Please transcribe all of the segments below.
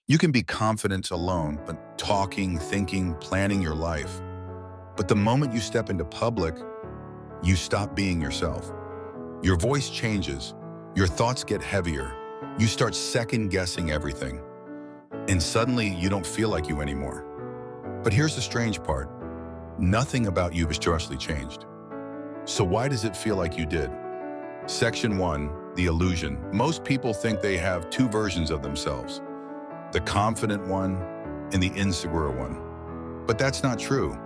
You can be confident alone, but talking, thinking, planning your life. But the moment you step into public, you stop being yourself. Your voice changes, your thoughts get heavier, you start second-guessing everything, and suddenly you don't feel like you anymore. But here's the strange part. Nothing about you has drastically changed. So why does it feel like you did? Section 1, the illusion. Most people think they have two versions of themselves, the confident one and the insecure one. But that's not true.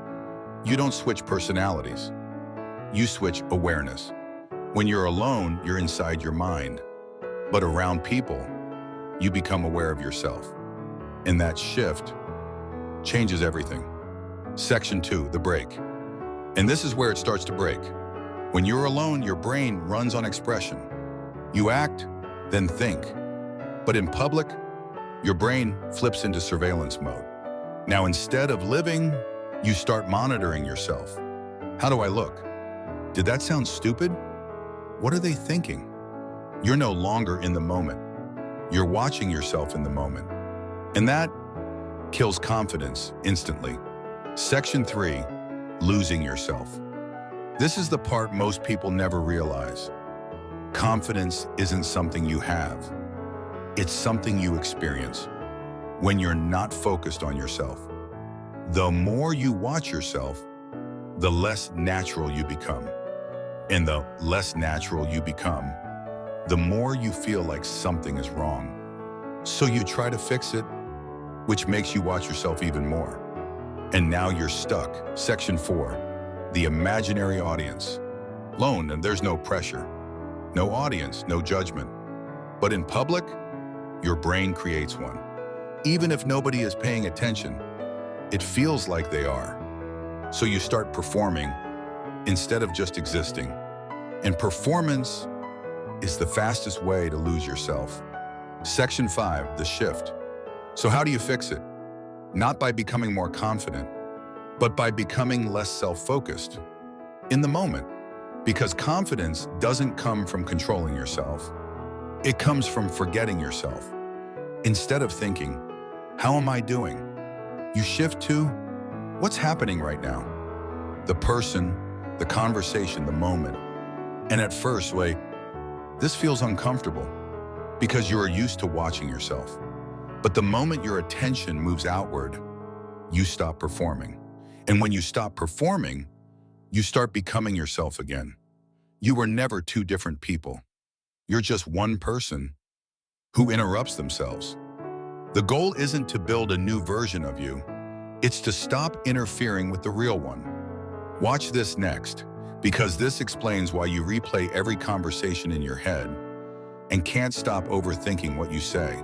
You don't switch personalities. You switch awareness. When you're alone, you're inside your mind. But around people, you become aware of yourself. And that shift changes everything. Section 2, the break. And this is where it starts to break. When you're alone, your brain runs on expression. You act, then think. But in public, your brain flips into surveillance mode. Now, instead of living, you start monitoring yourself. How do I look? Did that sound stupid? What are they thinking? You're no longer in the moment. You're watching yourself in the moment. And that kills confidence instantly. Section 3, losing yourself. This is the part most people never realize. Confidence isn't something you have. It's something you experience when you're not focused on yourself. The more you watch yourself, the less natural you become. And the less natural you become, the more you feel like something is wrong. So you try to fix it, which makes you watch yourself even more. And now you're stuck. Section 4, the imaginary audience. Alone, and there's no pressure, no audience, no judgment. But in public, your brain creates one. Even if nobody is paying attention, it feels like they are. So you start performing instead of just existing. And performance is the fastest way to lose yourself. Section 5, the shift. So how do you fix it? Not by becoming more confident, but by becoming less self-focused in the moment. Because confidence doesn't come from controlling yourself. It comes from forgetting yourself. Instead of thinking, how am I doing? You shift to, what's happening right now? The person, the conversation, the moment. And at first, wait, this feels uncomfortable because you are used to watching yourself. But the moment your attention moves outward, you stop performing. And when you stop performing, you start becoming yourself again. You were never two different people. You're just one person who interrupts themselves. The goal isn't to build a new version of you. It's to stop interfering with the real one. Watch this next, because this explains why you replay every conversation in your head and can't stop overthinking what you say.